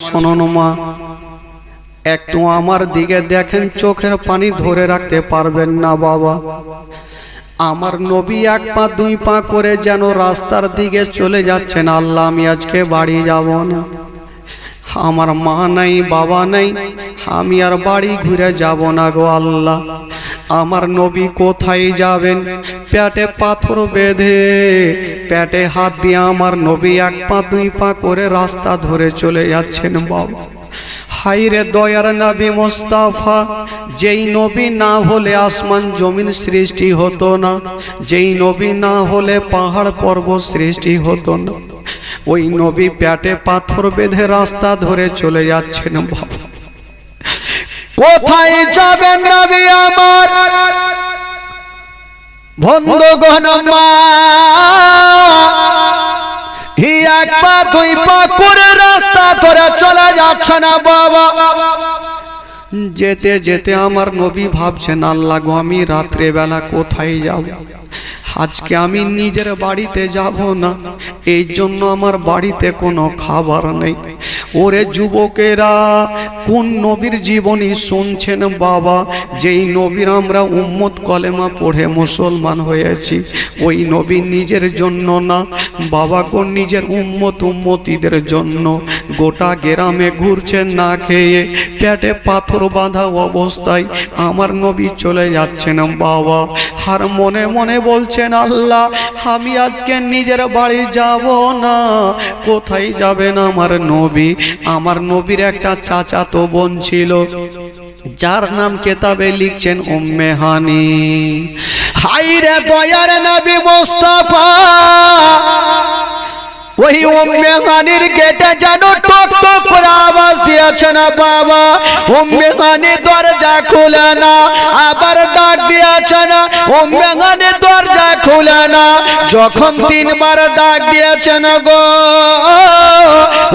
শুনুন মা, একটু আমার দিকে দেখেন, চোখের পানি ধরে রাখতে পারবেন না বাবা। আমার নবী এক পা দুই পা করে যেন রাস্তার দিকে চলে যাচ্ছেন। আল্লাহ, আমি আজকে বাড়ি যাব না, আমার মা নাই বাবা নাই, আমি আর বাড়ি ঘুরে যাব না গো আল্লাহ। আমার নবী কোথায় যাবেন? পেটে পাথর বেঁধে পেটে হাত দিয়ে আমার নবী এক পা দুই পা করে রাস্তা ধরে চলে যাচ্ছেন বাবা। হায়রে দয়ার নবী মুস্তাফা, যেই নবী না হলে আসমান জমিন সৃষ্টি হতো না, যেই নবী না হলে পাহাড় পর্বত সৃষ্টি হতো না, ওই নবী পেটে পাথর বেঁধে রাস্তা ধরে চলে যাচ্ছেন বাবা। কোথায় যাবেন নবী আমার? বন্ধুগণ মা, এক পা দুই পা করে রাস্তা ধরে চলে যাচ্ছে না বাবা। যেতে যেতে আমার নবী ভাবছেন, আল্লাহ গো, আমি রাত্রে বেলা কোথায় যাব? আজকে আমি নিজের বাড়িতে যাব না, এই জন্য আমার বাড়িতে কোনো খাবার নেই। ওরে যুবকেরা, কোন নবীর জীবনী শুনছেন বাবা? যেই নবীর আমরা উম্মত কলেমা পড়ে মুসলমান হয়েছি, ওই নবী নিজের জন্য না বাবা গো, নিজের উম্মতিদের জন্য গোটা গ্রামে ঘুরছেন না খেয়ে, পেটে পাথর বাঁধা অবস্থায় আমার নবী চলে যাচ্ছেন বাবা। আর মনে মনে বলছেন, আল্লাহ, আমি আজকে নিজের বাড়ি যাব না। কোথায় যাবেন আমার নবী? আমার নবীর একটা চাচাতো বোন ছিল, যার নাম কেতাবে লিখছেন উম্মে হানি। হায়রে দয়ার নবী মুস্তাফা, ওই উম্মে হানির গেটে যেন টক টক করে আওয়াজ দিয়েছে না বাবা। উম্মে হানি দরজা খুলে না, আবার ডাক দিয়েছে না, উম্মে হানি দরজা খুলে না। যখন তিনবার ডাক দিয়েছেন গো,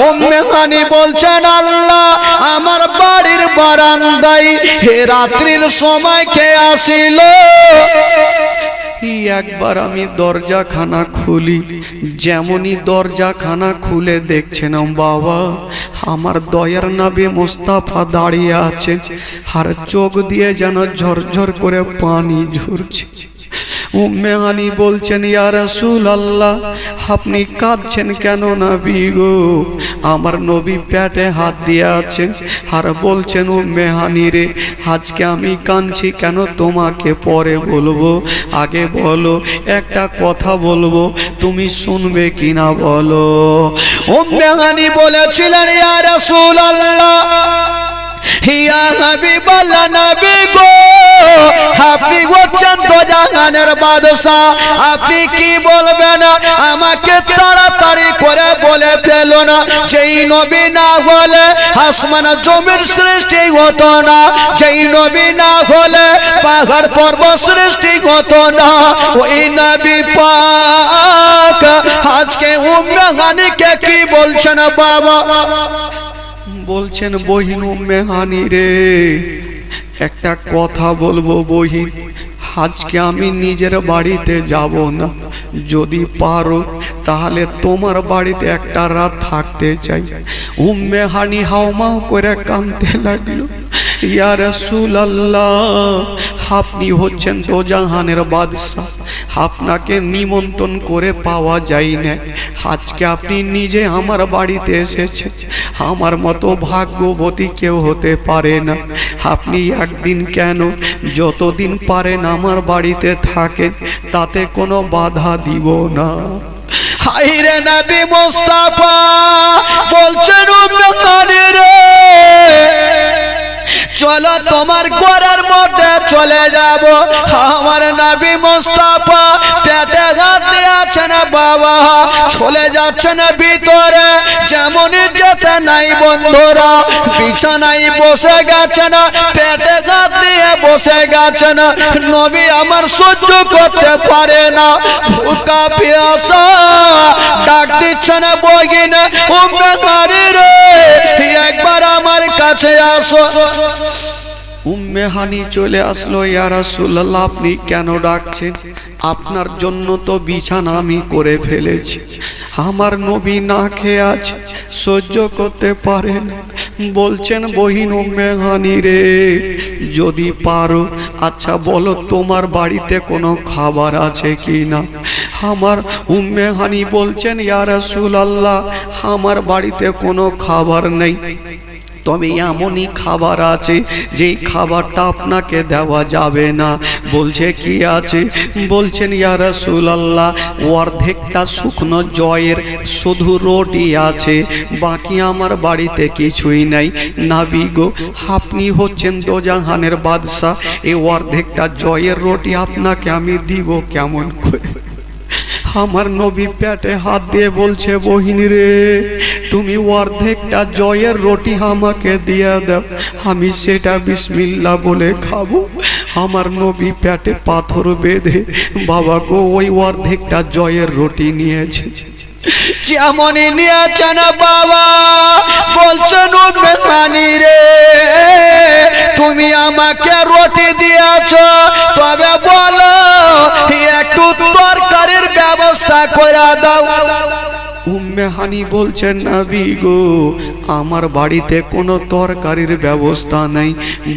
উম্মে হানি বলছেন, আল্লাহ, আমার বাড়ির বারান্দায় হে রাত্রির সময় কে আসিল? একবার আমি দরজাখানা খুলি, যেমনই দরজাখানা খুলে দেখছেন বাবা, আমার দয়ার নবী মুস্তাফা দাঁড়িয়ে আছেন, আর চোখ দিয়ে যেন ঝরঝর করে পানি ঝরছে। উম্মে হানি বলছেন, ইয়া রাসূলুল্লাহ, আপনি কাঁদছেন কেন নবী গো? আমার নবী পেটে হাত দিয়ে আছেন আর বলছেন, উম্মে হানি রে, আজকে আমি কাঁদছি কেন তোমাকে পরে বলবো, আগে বলো, একটা কথা বলবো, তুমি শুনবে কিনা বলো। উম্মে হানি বলেছিলেন, ইয়া রাসূলুল্লাহ, ইয়া হাবিবাল্লাহ নবী গো, আপনি হচ্ছেন তো জাহানের বাদশা, আপনি কি বলবেন আমাকে তাড়াতাড়ি করে বলে ফেলো না। যেই নবী না হলে আসমান জমির সৃষ্টি হতো না, যেই নবী না হলে পাহাড় পর্বত সৃষ্টি হতো না, ওই নবী পাক আজকে উম্মে হানিকে কি বলছেন বাবা? বলছেন, বহিন উম্মে হানি রে, একটা কথা বলবো বহিন, আজকে আমি নিজের বাড়িতে যাব না, যদি পারো তাহলে তোমার বাড়িতে একটা রাত থাকতে চাই। উম্মে হানি হাউমাউ করে কাঁদতে লাগলো, ইয়া রাসূলুল্লাহ, আপনি হচ্ছেন তো জাহানের বাদশা, আপনাকে নিমন্ত্রণ করে পাওয়া যায় না, আজকে আপনি নিজে আমার বাড়িতে এসেছেন, আমার মতো ভাগ্যবতী কেউ হতে পারে না। আপনি একদিন কেন, যতদিন পারেন আমার বাড়িতে থাকেন, তাতে কোনো বাধা দিব না। হায়রে নবী মুস্তাফা বলছেন, উম্মে হানি রে, চলো তোমার ঘরের মধ্যে চলে যাব। আমার নবী মুস্তাফা পেটে হাত দিয়েছেন বাবা, চলে যাচ্ছেন ভিতরে, যেমনই যেতে নাই বন্ধুরা, বিছানায় বসে গেছেন, পেটে হাত দিয়ে বসে গেছেন। নবী আমার সহ্য করতে পারে না, ভুকা পিয়াসা ডাক দিচ্ছেন, বহিন উম্মে হানি রে, একবার আমার কাছে আসো। উম্মে হানি চলে আসলো, ইয়া রাসূলুল্লাহ আপনি কেন ডাকছেন? আপনার জন্য তো বিছানা আমি করে ফেলেছি। আমার নবী না খেয়ে আছে, সহ্য করতে পারেন। বলছেন বহিন উম্মে হানি রে, যদি পারো আচ্ছা বলো তোমার বাড়িতে কোনো খাবার আছে কি না? আমার উম্মে হানি বলছেন ইয়া রাসূলুল্লাহ আমার বাড়িতে কোনো খাবার নেই, তবে এমনই খাবার আছে যেই খাবারটা আপনাকে দেওয়া যাবে না। বলছে কি আছে? বলছেন ইয়া রাসূলুল্লাহ অর্ধেকটা শুকনো জয়ের শুধু রুটি আছে, বাকি আমার বাড়িতে কিছুই নাই। নবী গো আপনি হচ্ছেন দোজাহানের বাদশা, এই অর্ধেকটা জয়ের রুটি আপনাকে আমি দিব কেমন করে? আমার নবী পেটে হাত দিয়ে বলছে বহিনী রে, তুমি অর্ধেকটা জয়ের রুটি আমাকে দিয়ে দাও, আমি সেটা বিসমিল্লাহ বলে খাবো। আমার নবী পেটে পাথর বেঁধে বাবা গো ওই অর্ধেকটা জয়ের রুটি নিয়েছে। যেমনই নিয়েছে না বাবা, বলছেন উম্মে হানি রে তুমি আমাকে রুটি দিয়েছ, তবে বলো একটু তরকারির ব্যবস্থা করে দাও। উম্মে হানি বলছেন নবী গো আমার বাড়িতে কোনো তরকারির ব্যবস্থা নাই।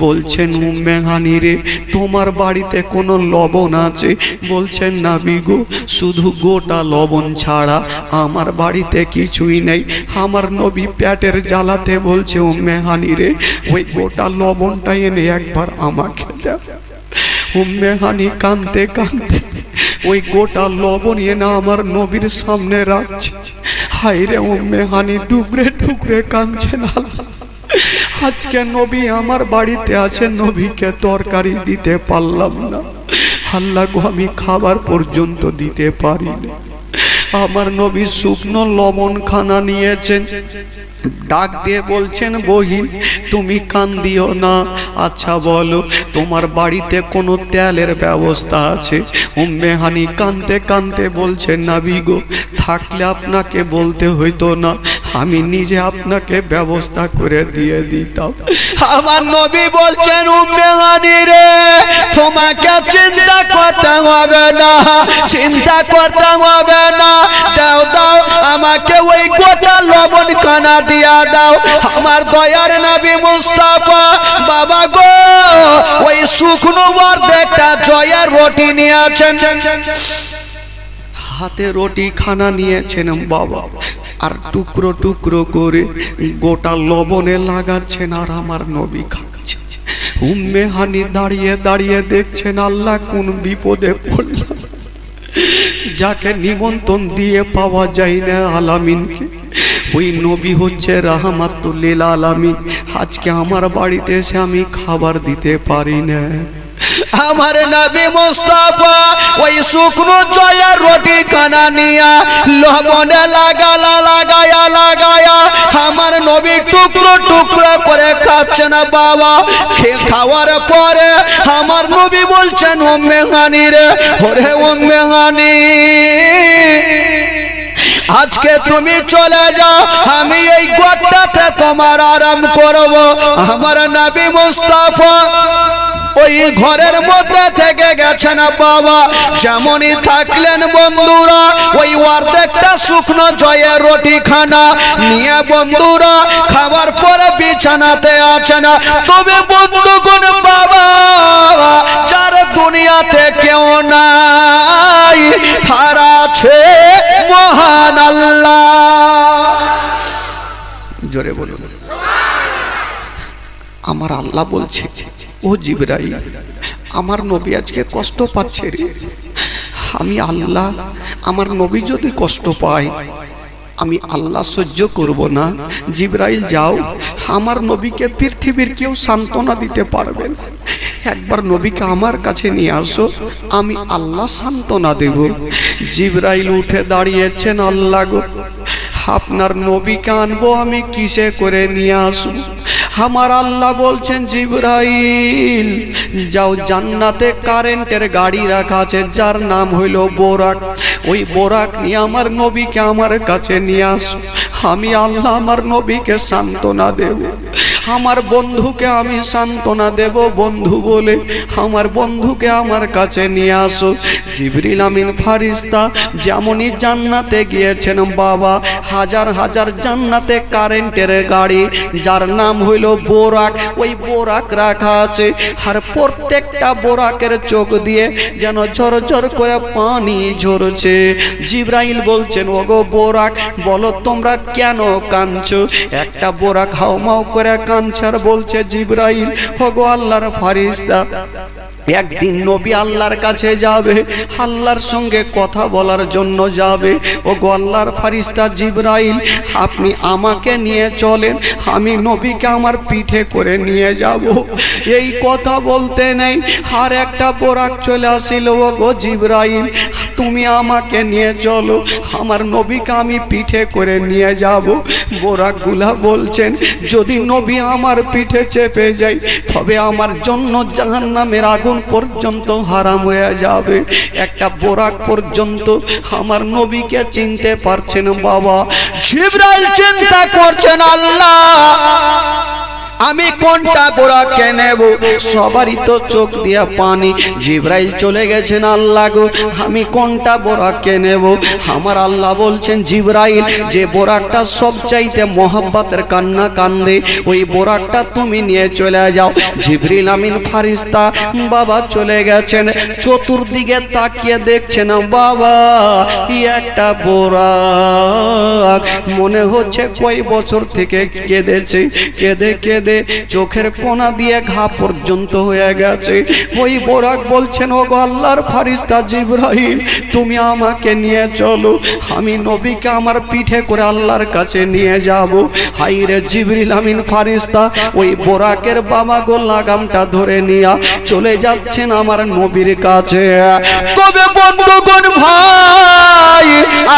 বলছেন উম্মে হানি রে তোমার বাড়িতে কোনো লবণ আছে? বলছেন নবী গো শুধু গোটা লবণ ছাড়া আমার বাড়িতে কিছুই নেই। আমার নবী পেটের জ্বালাতে বলছে উম্মে হানি রে ওই গোটা লবণটা এনে একবার আমাকে দাও। উম্মে হানি কাঁদতে কাঁদতে ওই গোটা লবণ এনে আমার নবীর সামনে রাখছে। হায় রে উম্মে হানি টুকরে টুকরে কাঁদছেন, আজকে নবী আমার বাড়িতে আছে, নবীকে তরকারি দিতে পারলাম না, আল্লাহ গো আমি খাবার পর্যন্ত দিতে পারিনি। আমার নবী শুকনো লবণ খানা নিয়েছেন, ডাক দিয়ে বলছেন বহিন তুমি কান্দিও না, আচ্ছা বলো তোমার বাড়িতে কোনো তেলের ব্যবস্থা আছে? উম্মে হানি কাঁদতে কাঁদতে বলছেন নবী গো থাকলে আপনাকে বলতে হইতো না, আমি নিজে আপনাকে ব্যবস্থা করে দিয়ে দিতাম। আমার নবী বলছেন উম্মে হানি রে তোমাকে চিন্তা করতে হবে না, চিন্তা করতে হবে না, দাও দাও আমাকে ওই গোটা লবণ খানা দিয়া দাও। আমার দয়ার নবী মুস্তাফা বাবা গো ওই শুকনো অর্ধেকটা জয়ের রুটি নিয়েছেন, হাতে রুটি খানা নিয়েছেন বাবা, আর টুকরো টুকরো করে গোটা লবণে লাগাচ্ছেন আর আমার নবী খাচ্ছে। উম্মে হানি দাঁড়িয়ে দাঁড়িয়ে দেখছেন আল্লাহ কোন বিপদে পড়লাম, যাকে নিমন্ত্রণ দিয়ে পাওয়া যায় না আলামিনকে, ওই নবী হচ্ছে রাহমাতুল লিল আলামিন, আজকে আমার বাড়িতে এসে আমি খাবার দিতে পারি না। আমার নবী মুস্তাফা ওই শুকনো জয়ের রুটি খানা নিয়া লবণে লাগায়া আমার নবী টুকরো টুকরো করে খাচ্ছে না বাবা। খাওয়ার পরে আমার নবী বলছেন উম্মে হানি রে, ওরে উম্মে হানি আজকে তুমি চলে যাও, আমি এই গোটাতে তোমার আরাম করব। আমার নবী মুস্তাফা ওই ঘরের মধ্যে থেকে গেছেন বাবা, যেমনই থাকলেন বন্ধুরা ওই অর্ধেকটা শুকনো জয়ের রুটি খানা নিয়ে বন্ধুরা খাবার পরে বিছানাতে আছেন। তবে বন্ধুগণ বাবা যার দুনিয়াতে কেউ নাই তার আছে মহান আল্লাহ। জোরে বলুন আমার আল্লাহ বলছে ও জিবরাইল আমার নবী আজকে কষ্ট পাচ্ছে রে, আমি আল্লাহ আমার নবী যদি কষ্ট পায় আমি আল্লাহ সহ্য করব না। জিবরাইল যাও আমার নবীকে পৃথিবীর কেউ সান্ত্বনা দিতে পারবে না, একবার নবীকে আমার কাছে নিয়ে আসো, আমি আল্লাহ সান্ত্বনা দেব। জিবরাইল উঠে দাঁড়িয়েছেন, আল্লাহ গো আপনার নবীকে আনবো আমি কিসে করে নিয়ে আসবো? আমার আল্লাহ বলছেন জিবরাইল যাও, জান্নাতে কারেন্টের গাড়ি রাখা আছে যার নাম হইল বোরাক, ওই বোরাক নিয়ে আমার নবীকে আমার কাছে নিয়ে আসো। আমি আল্লাহ আমার নবীকে সান্ত্বনা দেব, আমার বন্ধুকে আমি সান্ত্বনা দেব। বন্ধু বলে আমার বন্ধুকে আমার কাছে নিয়ে আসো। জিবরিল আমিন ফারিস্তা যেমনই জান্নাতে গিয়েছেন বাবা, হাজার হাজার জান্নাতে কারেন্টের গাড়ি যার নাম হইল বোরাক, ওই বোরাক রাখা আছে। আর প্রত্যেকটা বোরাকের চোখ দিয়ে যেন ঝরঝর করে পানি ঝরছে। জিবরাইল বলছেন ওগো বোরাক, বলো তোমরা কেন কাঁদছো? একটা বোরাক হাউমাউ করে কাঁদছার বলছে জিবরাইল ওগো আল্লাহর ফারিস্তা, একদিন নবী আল্লাহর কাছে যাবে, আল্লাহর সঙ্গে কথা বলার জন্য যাবে। ও গো আল্লাহর ফারিস্তা জিবরাইল, আপনি আমাকে নিয়ে চলেন, আমি নবীকে আমার পিঠে করে নিয়ে যাব। এই কথা বলতে নেই আর একটা বোরাক চলে আসিল। ও গো জিবরাইল, তুমি আমাকে নিয়ে চলো, আমার নবীকে আমি পিঠে করে নিয়ে যাব। বোরাকগুলা বলছেন যদি নবী আমার পিঠে চেপে যায় তবে আমার জন্য জাহান্নামের আগুন পর্যন্ত হারাম হয়ে যাবে। একটা বোরাক পর্যন্ত আমার নবীকে চিনতে পারছেন বাবা। জিবরাইল চিন্তা করছেন আল্লাহ আমি কোনটা বোরাককে নেব? সবারই তো চোখ দিয়া পানি। জিবরাইল চলে গেছেন আল্লাহ গো আমি কোনটা বোরাককে নেব? আমার আল্লাহ বলছেন জিবরাইল যে বোরাকটা সবচাইতে মোহাব্বতের কান্না কান্দে ওই বোরাকটা তুমি নিয়ে চলে যাও। জিবরিল আমিন ফারিস্তা বাবা চলে গেছেন, চতুর্দিকে তাকিয়ে দেখছেন বাবা একটা বোরাক, মনে হচ্ছে কয় বছর থেকে কেঁদেছে, কেঁদে কেঁদে চোখের কোনা দিয়ে ঘা পর্যন্ত হয়ে গেছে। ওই বোরাক বলছেন ও গো আল্লাহর ফারিস্তা জিবরাইল তুমি আমাকে নিয়ে চলো, আমি নবীকে আমার পিঠে করে আল্লাহর কাছে নিয়ে যাব। হাইরে জিবরিল আমিন ফারিস্তা ওই বোরাকের বাবা গো লাগামটা ধরে নিয়ে চলে যাচ্ছেন আমার নবীর কাছে। তবে বন্ধুগণ ভাই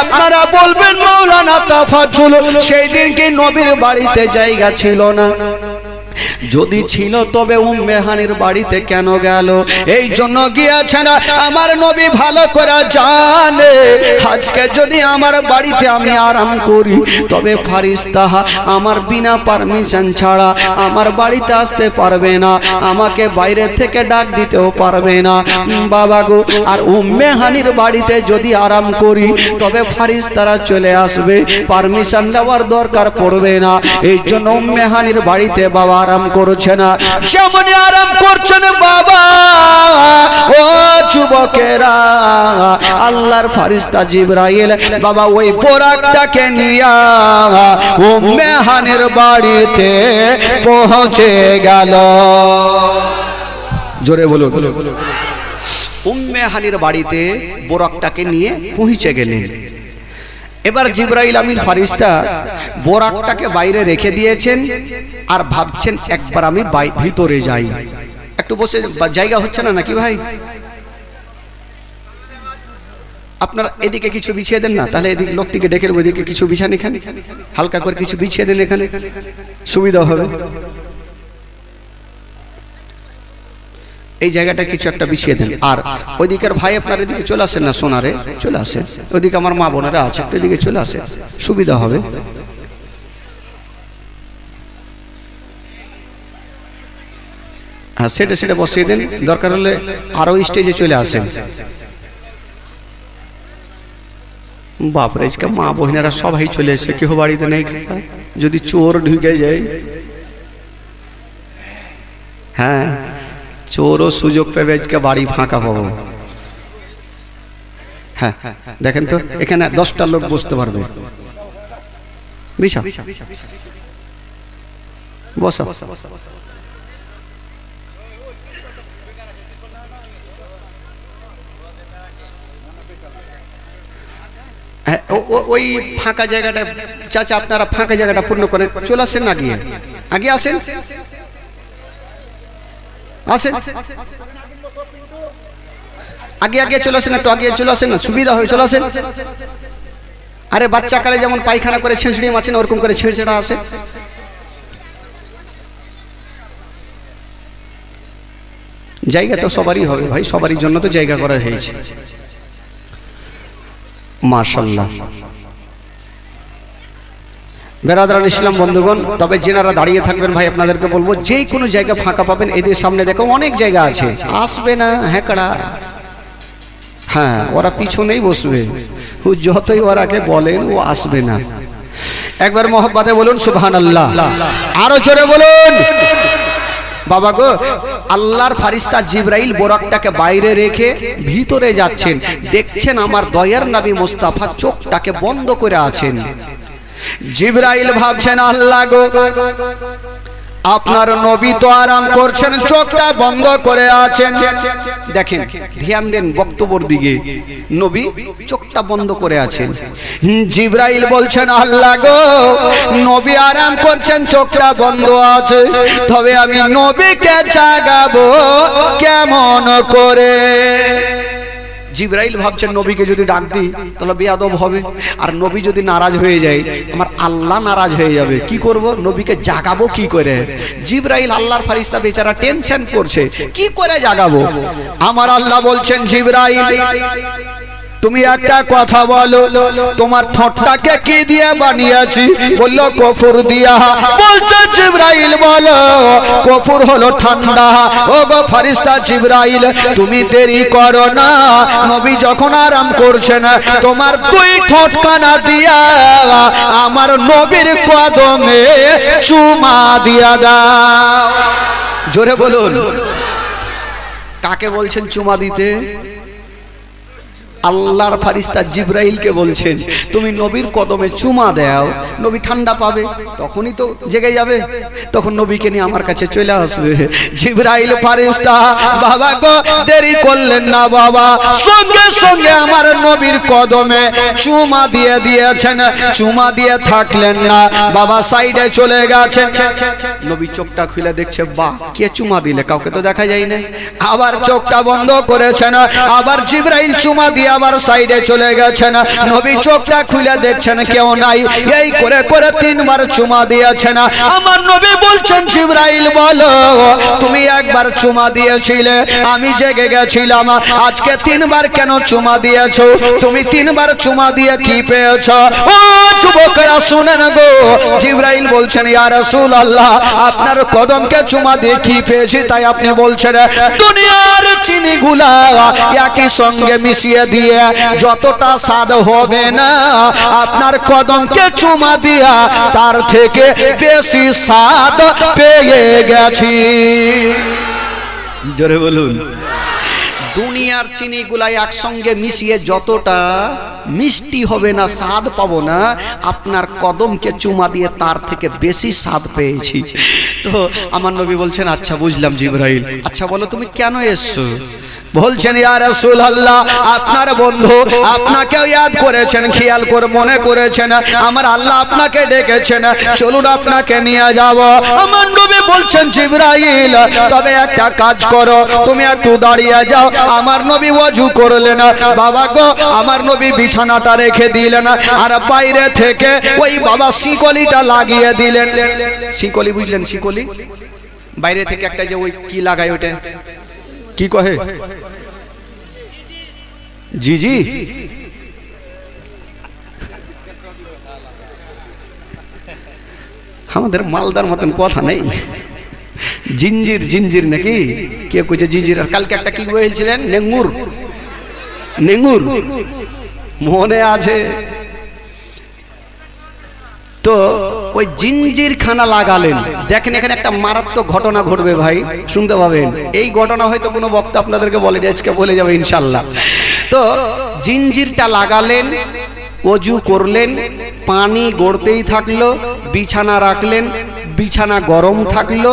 আপনারা বলবেন মাওলানা তাফাজ্জুল সেই দিন কি নবীর বাড়িতে জায়গা ছিল না? যদি ছিল তবে উম্মে হানির বাড়িতে কেন গেল? এই জন্য গিয়েছেন আমার নবী ভালো করে জানে আজকে যদি আমার বাড়িতে আমি আরাম করি তবে ফারিস্তা আমার বিনা পারমিশন ছাড়া আমার বাড়িতে আসতে পারবে না, আমাকে বাইরে থেকে ডাক দিতেও পারবে না বাবা গো। আর উম্মে হানির বাড়িতে যদি আরাম করি তবে ফারিস্তারা চলে আসবে, পারমিশন নেওয়ার দরকার পড়বে না। এই জন্য উম্মে হানির বাড়িতে বাবা আরাম করছে না, যেমন আরাম করছেন বাবা ও যুবকেরা আল্লাহর ফারিস্তা জিবরাইল বাবা ওই বোরাকটাকে নিয়ে উম্মে হানির বাড়িতে পৌঁছে গেল। জোরে বলুন। উম্মে হানির বাড়িতে বোরাকটাকে নিয়ে পৌঁছে গেলেন। এবার জিবরাইল আমিন ফারিস্তা বোরাকটাকে বাইরে রেখে দিয়েছেন আর ভাবছেন একবার আমি ভিতরে যাই। একটু বসে জায়গা হচ্ছে না নাকি ভাই? আপনারা এদিকে কিছু বিছিয়ে দেন না, তাহলে এদিকে লোকটিকে ডেকে ওইদিকে কিছু বিছান, এখানে হালকা করে কিছু বিছিয়ে দেন, এখানে সুবিধা হবে। এই জায়গাটা কিছু একটা বিছিয়ে দেন। আর ওইদিকের ভাই আপনার এদিকে চলে আসেন না, সোনারে চলে আসেন, ওইদিকে আমার মা বোনেরা আছে একটু এদিকে চলে আসেন, সুবিধা হবে। হ্যাঁ সেটা সেটা বসিয়ে দেন, দরকার হলে আরো স্টেজে চলে আসেন। বাপরে আজকে মা বোনেরা সবাই চলে এসে কেউ বাড়িতে নেই, যদি চোর ঢুকে যায়। হ্যাঁ চোরও সুযোগ পেবে আজকে বাড়ি ফাঁকা পাবো। হ্যাঁ দেখেন তো এখানে 10টা লোক বসতে পারবে। বিশা বসা। হ্যাঁ ওই ফাঁকা জায়গাটা চাচা আপনারা ফাঁকা জায়গাটা পূর্ণ করেন, চলে আসেন না, গিয়ে আগে আসেন আসেন, আগে আগে চলে আসেন, একটু আগে চলে আসেন না, সুবিধা হয়, চলে আসেন। আরে বাচ্চা কালে যেমন পায়খানা করে ছেঁচড়ি মাছেন ওরকম করে ছেঁচড়া আসে। জায়গা তো সবারই হবে ভাই, সবারই জন্য তো জায়গা করা হয়েছে। মাশাআল্লাহ। বেরাদারান ইসলাম বন্ধুগণ, তবে যেনারা দাঁড়িয়ে থাকবেন ভাই আপনাদেরকে বলবো, যে কোনো জায়গা ফাঁকা পাবেন এদের সামনে দেখো অনেক জায়গা আছে, আসবে না হ্যাঁকড়া। হ্যাঁ, ওরা পিছনেই বসবে, ও যতই ওরাকে বলেন ও আসবে না। একবার মহব্বতে বলুন সুবহানাল্লাহ, আরো জোরে বলুন। বাবা গো, আল্লাহর ফারিস্তা জিবরাইল বোরাকটাকে বাইরে রেখে ভিতরে যাচ্ছেন, দেখছেন আমার দয়ার নবী মুস্তাফা চোখটাকে বন্ধ করে আছেন। জিবরাইল ভাবছেন আল্লাহ গো, আপনার নবী তো আরাম করছেন, চোখটা বন্ধ করে আছেন। দেখেন, ধ্যান দেন বক্তব্যের দিকে, নবী চোখটা বন্ধ করে আছেন। জিবরাইল বলছেন আল্লাহ গো, নবী আরাম করছেন, চোখটা বন্ধ আছে, তবে আমি নবীকে জাগাবো কেমন করে? জিবরাইল ভাবছেন নবীকে যদি ডাক দিই তাহলে বেয়াদব হবে, আর নবী যদি নারাজ হয়ে যায় আমার আল্লাহ নারাজ হয়ে যাবে, কি করব? নবীকে জাগাবো কি করে? জিবরাইল আল্লাহর ফারিস্তা বেচারা টেনশন করছে, কি করে জাগাবো? আমার আল্লাহ বলছেন জিবরাইল তুমি একটা কথা বলো, তোমার ঠোঁটটাকে কি দিয়ে বানিয়েছি? বলল কফুর দিয়া। বলছে জিবরাইল বলো কফুর হলো ঠান্ডা। ও গো ফারিস্তা জিবরাইল তুমি দেরি করো না, নবী যখন আরাম করছেন তোমার দুই ঠোঁটখানা দিয়া আমার নবীর কদমে চুমা দিয়া দাও। জোরে বলুন, কাকে বলছেন চুমা দিতে? আল্লাহর ফারিস্তা জিবরাইলকে বলছেন তুমি নবীর কদমে চুমা দাও, নবী ঠান্ডা পাবে, তখনই তো জেগে যাবে, তখন নবীকে নিয়ে আমার কাছে চলে আসবে। জিবরাইল ফারিস্তা বাবা গো দেরি করলেন না বাবা, সঙ্গে সঙ্গে আমার নবীর কদমে চুমা দিয়ে দিয়েছেন। চুমা দিয়ে থাকলেন না বাবা, সাইডে চলে গেছেন। নবী চোখটা খুলে দেখছে বাহ কে চুমা দিলে, কাউকে তো দেখা যায় না। আবার চোখটা বন্ধ করেছেন, আবার জিবরাইল চুমা দিয়ে আবার সাইডে চলে গেছেন। নবী চোখটা খুলে দেখছেন কেউ নাই, এই করে করে তিনবার চুমা দিয়েছেন। আমার নবী বলছেন জিবরাইল বলো তুমি একবার চুমা দিয়েছিলে, আমি জেগে গেছিলাম, আজকে তিনবার কেন চুমা দিয়েছো? তুমি তিনবার চুমা দিয়ে কি পেয়েছো? ও যুবকেরা শুনেন গো, জিবরাইল বলছেন ইয়া রাসূলুল্লাহ আপনার কদমকে চুমা দিয়ে কি পেয়েছি তাই আপনি বলছেন? দুনিয়ার চিনিগুলা একই সঙ্গে মিশিয়ে দিয়ে যতটা স্বাদ হবে না, আপনার কদমকে চুমা দিয়া তার থেকে বেশি স্বাদ পেয়ে গেছি। জোরে বলুন। দুনিয়ার চিনিগুলা একসঙ্গে মিশিয়ে যতটা মিষ্টি হবে না, স্বাদ পাবো না, আপনার কদমকে চুমা দিয়ে তার থেকে বেশি স্বাদ পেয়েছি। তো আমার নবী বলছেন আচ্ছা বুঝলাম জিবরাইল, আচ্ছা বলো তুমি কেন এসছো? বলছেন ইয়া রাসূলুল্লাহ আপনার বন্ধু আপনাকেও ইয়াদ করেছেন, খেয়াল করে মনে করেছেন, আমার আল্লাহ আপনাকে ডেকেছেন, চলুন আপনাকে নিয়ে যাব। আমার নবী বলছেন জিবরাইল তবে একটা কাজ করো, তুমি একটু দাঁড়িয়ে যাও। আমার নবী ওযু করলেন, বাবা গো আমার নবী বিছানাটা রেখে দিলেন, আর বাইরে থেকে ওই বাবা শিকলিটা লাগিয়ে দিলেন। শিকলি বুঝলেন? শিকলি বাইরে থেকে একটা যে ওই কি লাগায় ওটা কি কহে? জি জি, আমাদের মালদার মতন কথা নেই। জিঞ্জির জিঞ্জির নাকি কে কইছে জিঞ্জির? কালকে একটা কি বলছিলেন? নেঙ্গুর, নেঙ্গুর মনে আছে তো? ওই জিঞ্জির খানা লাগালেন। দেখেন এখানে একটা মারাত্মক ঘটনা ঘটবে ভাই, শুনতে পাবেন। এই ঘটনা হয়তো কোনো বক্তা আপনাদেরকে বলে আজকে বলে যাবে ইনশাল্লাহ। তো জিঞ্জিরটা লাগালেন, ওযু করলেন, পানি গড়তেই থাকলো, বিছানা রাখলেন, বিছানা গরম থাকলো,